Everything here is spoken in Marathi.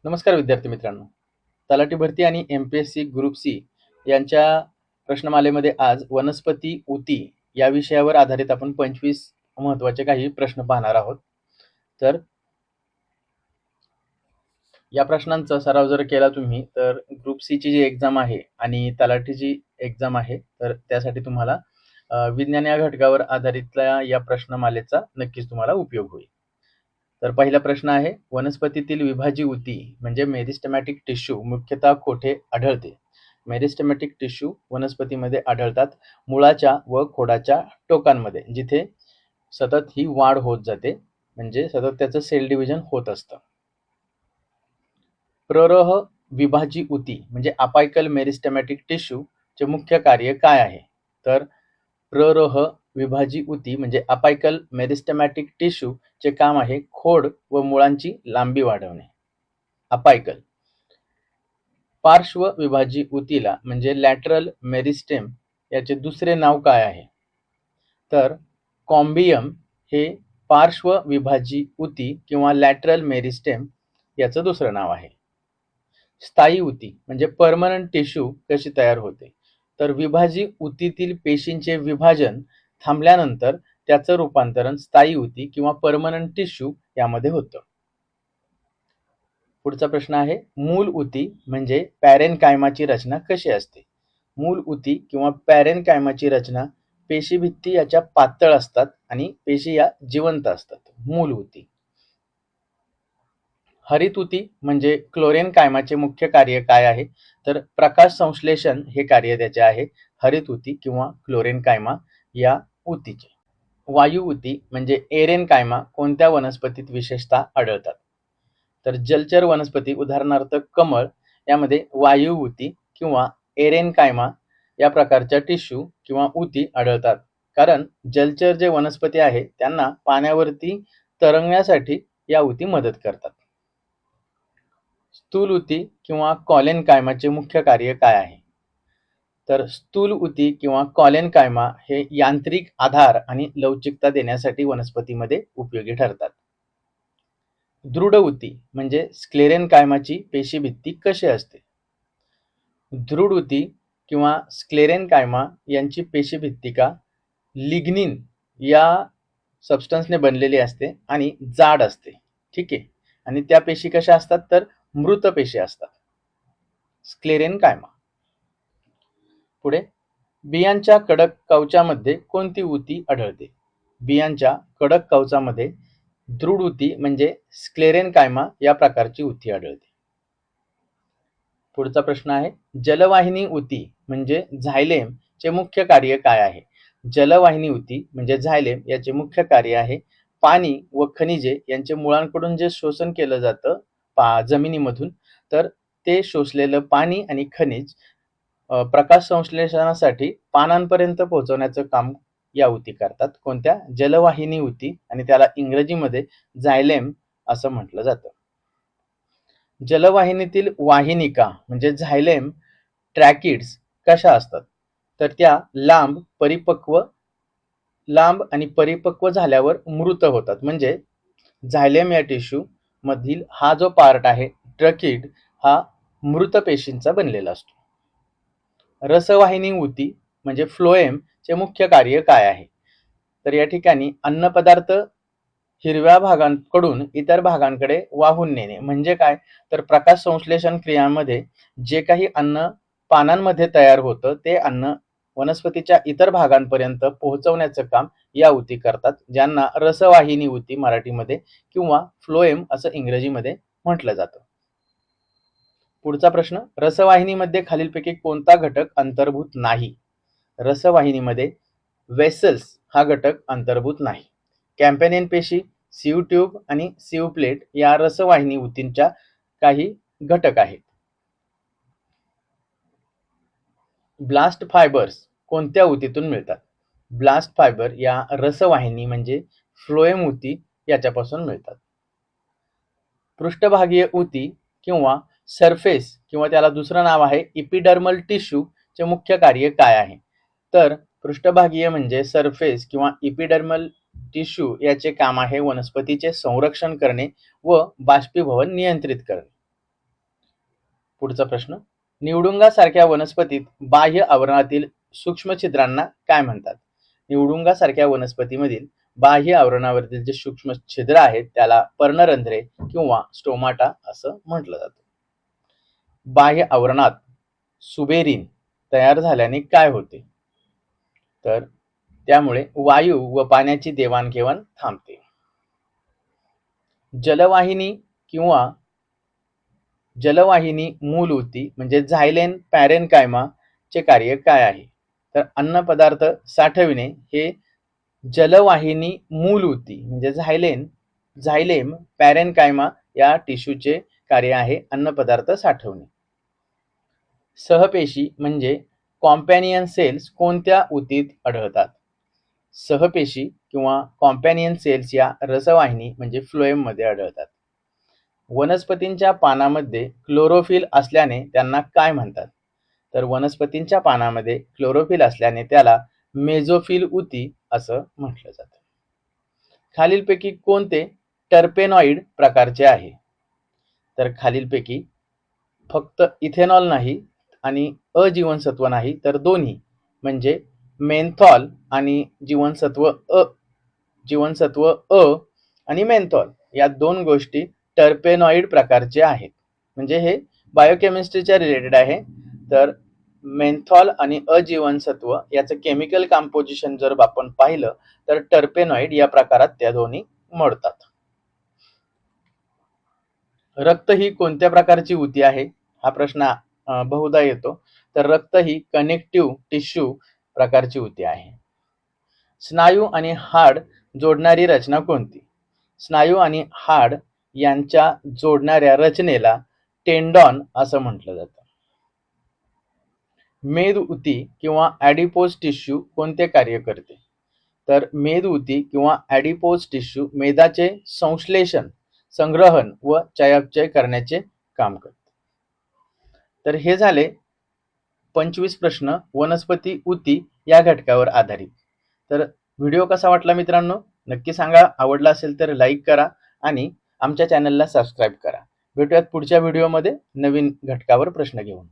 नमस्कार विद्यार्थी मित्रांनो. तलाठी भरती आणि MPSC ग्रुप सी यांच्या प्रश्नमालेमध्ये आज वनस्पती ऊती या विषयावर आधारित आपण 25 महत्त्वाचे काही प्रश्न पाहणार आहोत. तर या प्रश्नांचा सराव जर केला तुम्ही तर ग्रुप सी ची जी एक्झाम आहे आणि तलाठीची एक्झाम आहे तर त्यासाठी तुम्हाला विज्ञान या घटकावर आधारित या प्रश्नमालेचा नक्कीच तुम्हाला उपयोग होईल. तर पहिला प्रश्न आहे, वनस्पतीतील विभाजी ऊती म्हणजे मेरिस्टेमॅटिक टिश्यू मुख्यतः कोठे आढळते? मेरिस्टेमॅटिक टिश्यू वनस्पतीमध्ये आढळतात मुळाच्या व खोडाच्या टोकांमध्ये, जिथे सतत ही वाढ होत जाते, म्हणजे सतत त्याचं सेल डिव्हिजन होत असतं. प्ररह विभाजी ऊती म्हणजे अपायकल मेरिस्टेमॅटिक टिश्यू चे मुख्य कार्य काय आहे? तर प्ररह विभाजी ऊती म्हणजे अपायकल मेरिस्टेमॅटिक टिश्यू चे काम आहे खोड व मुळांची लांबी वाढवणे. अपायकल. पार्श्व विभाजी ऊतीला म्हणजे लॅटरल मेरिस्टेम याचे दुसरे नाव काय आहे? तर कॉम्बियम हे पार्श्व विभाजी ऊती किंवा लॅटरल मेरिस्टेम याचं दुसरं नाव आहे. स्थायी ऊती म्हणजे परमनंट टिश्यू कशी तयार होते? तर विभाजी ऊतीतील पेशींचे विभाजन थांबल्यानंतर त्याचं रूपांतरण स्थायी ऊती किंवा परमनंट टिश्यू यामध्ये होतं. पुढचा प्रश्न आहे, मूल ऊती म्हणजे पॅरेनकायमाची रचना कशी असते? मूल ऊती किंवा पॅरेनकायमाची रचना पेशीभित्ती याच्या पातळ असतात आणि पेशी या जिवंत असतात. मूल ऊती. हरित ऊती म्हणजे क्लोरेनकायमाचे मुख्य कार्य काय आहे? तर प्रकाश संश्लेषण हे कार्य त्याचे आहे हरित ऊती किंवा क्लोरेनकायमा या ऊतीचे. वायू ऊती म्हणजे एरेनकायमा कोणत्या वनस्पतीत विशेषतः आढळतात? तर जलचर वनस्पती उदाहरणार्थ कमळ यामध्ये वायू ऊती किंवा एरेनकायमा या प्रकारच्या टिश्यू किंवा ऊती आढळतात, कारण जलचर जे वनस्पती आहे त्यांना पाण्यावरती तरंगण्यासाठी या ऊती मदत करतात. स्थूल ऊती किंवा कॉलेनकायमाचे मुख्य कार्य काय आहे? तर स्थूल ऊती किंवा कॉलेनकायमा हे यांत्रिक आधार आणि लवचिकता देण्यासाठी वनस्पतीमध्ये उपयोगी ठरतात. दृढ ऊती म्हणजे स्क्लेरेनकायमाची पेशीभित्ती कशी असते? दृढ ऊती किंवा स्क्लेरेनकायमा यांची पेशीभित्तिका लिग्निन या सबस्टन्सने बनलेली असते आणि जाड असते. ठीक आहे. आणि त्या पेशी कशा असतात? तर मृत पेशी असतात. स्क्लेरेनकायमा. पुढे, बियांच्या कडक कवचामध्ये कोणती ऊती आढळते? बियांच्या कडक कवचामध्ये दृढ ऊती म्हणजे स्क्लेरेनकायमा या प्रकारची ऊती आढळते. पुढचा प्रश्न आहे, जलवाहिनी ऊती म्हणजे झायलेम चे मुख्य कार्य काय आहे? जलवाहिनी ऊती म्हणजे झायलेम याचे मुख्य कार्य आहे पाणी व खनिजे यांचे मुळांकडून जे शोषण केलं जातं जमिनीमधून, तर ते शोषलेलं पाणी आणि खनिज प्रकाश संश्लेषणासाठी पानांपर्यंत पोहोचवण्याचं काम या ऊती करतात. कोणत्या? जलवाहिनी ऊती, आणि त्याला इंग्रजीमध्ये झायलेम असं म्हटलं जातं. जलवाहिनीतील वाहिनिका म्हणजे झायलेम ट्रॅकिड्स कशा असतात? तर त्या लांब आणि परिपक्व झाल्यावर मृत होतात. म्हणजे झायलेम या टिश्यू मधील हा जो पार्ट आहे ट्रॅकिड हा मृत पेशींचा बनलेला असतो. रसवाहिनी ऊती म्हणजे फ्लोएम चे मुख्य कार्य काय आहे? तर या ठिकाणी अन्नपदार्थ हिरव्या भागांकडून इतर भागांकडे वाहून नेणे म्हणजे काय? तर प्रकाश संश्लेषण क्रियांमध्ये जे काही अन्न पानांमध्ये तयार होतं ते अन्न वनस्पतीच्या इतर भागांपर्यंत पोहोचवण्याचं काम या ऊती करतात, ज्यांना रसवाहिनी ऊती मराठीमध्ये किंवा फ्लोएम असं इंग्रजीमध्ये म्हटलं जातं. पुढचा प्रश्न, रसवाहिनीमध्ये खालीलपैकी कोणता घटक अंतर्भूत नाही? रसवाहिनीमध्ये वेसल्स हा घटक अंतर्भूत नाही. कॅम्पेनियन पेशी, सीव ट्यूब आणि सीव प्लेट या रसवाहिनी ऊतींच्या काही घटक आहेत. ब्लास्ट फायबर्स कोणत्या ऊतीतून मिळतात? ब्लास्ट फायबर या रसवाहिनी म्हणजे फ्लोएम ऊती याच्यापासून मिळतात. पृष्ठभागीय ऊती किंवा सरफेस किंवा त्याला दुसरं नाव आहे इपिडर्मल टिश्यू चे मुख्य कार्य काय आहे? तर पृष्ठभागीय म्हणजे सरफेस किंवा इपिडर्मल टिश्यू याचे काम आहे वनस्पतीचे संरक्षण करणे व बाष्पीभवन नियंत्रित करणे. पुढचा प्रश्न, निवडुंगासारख्या वनस्पतीत बाह्य आवरणातील सूक्ष्म छिद्रांना काय म्हणतात? निवडुंगासारख्या वनस्पतीमधील बाह्य आवरणावरील जे सूक्ष्म छिद्र आहेत त्याला पर्णरंध्रे किंवा स्टोमाटा असं म्हटलं जातं. बाह्य आवरणात सुबेरिन तयार झाल्याने काय होते? तर त्यामुळे वायू व पाण्याची देवाणघेवाण थांबते. जलवाहिनी मूल ऊती म्हणजे झायलेन पॅरेनकायमा चे कार्य काय आहे? तर अन्न पदार्थ साठविणे हे जलवाहिनी मूल ऊती म्हणजे झायलेम पॅरेनकायमा या टिश्यूचे कार्य आहे अन्न पदार्थ साठवणे. सहपेशी म्हणजे कॉम्पॅनियन सेल्स कोणत्या ऊतीत आढळतात? सहपेशी किंवा कॉम्पॅनियन सेल्स या रसवाहिनी म्हणजे फ्लोएम मध्ये आढळतात. वनस्पतींच्या पानामध्ये क्लोरोफिल असल्याने त्यांना काय म्हणतात? तर वनस्पतींच्या पानामध्ये क्लोरोफिल असल्याने त्याला मेझोफिल ऊती असं म्हटलं जातं. खालीलपैकी कोणते टर्पेनॉइड प्रकारचे आहे? तर खालीलपैकी फक्त इथेनॉल नाही आणि अजीवनसत्व नाही तर दोन्ही म्हणजे मेन्थॉल आणि जीवनसत्व अ आणि मेन्थॉल या दोन गोष्टी टर्पेनॉइड प्रकारचे आहेत. म्हणजे हे बायोकेमिस्ट्रीच्या रिलेटेड आहे. तर मेन्थॉल आणि अजीवनसत्व याचं केमिकल कंपोजिशन जर आपण पाहिलं तर टर्पेनॉइड या प्रकारात त्या दोन्ही मोडतात. रक्त ही कोणत्या प्रकारची ऊती आहे? हा प्रश्न बहुधा येतो. तर रक्त ही कनेक्टिव्ह टिश्यू प्रकारची ऊती आहे. स्नायू आणि हाड जोडणारी रचना कोणती? स्नायू आणि हाड यांच्या जोडणाऱ्या रचनेला टेंडॉन असं म्हटलं जातं. मेद ऊती किंवा ॲडिपोज टिश्यू कोणते कार्य करते? तर मेद ऊती किंवा ॲडिपोज टिश्यू मेदाचे संश्लेषण, संग्रहण व चयापचय करण्याचे काम करते. तर हे झाले 25 प्रश्न वनस्पती ऊती या घटकावर आधारित. तर व्हिडिओ कसा वाटला मित्रांनो? नक्की सांगा. आवडला असेल तर लाईक करा आणि आमच्या चॅनलला सबस्क्राईब करा. भेटूयात पुढच्या व्हिडिओमध्ये नवीन घटकावर प्रश्न घेऊन.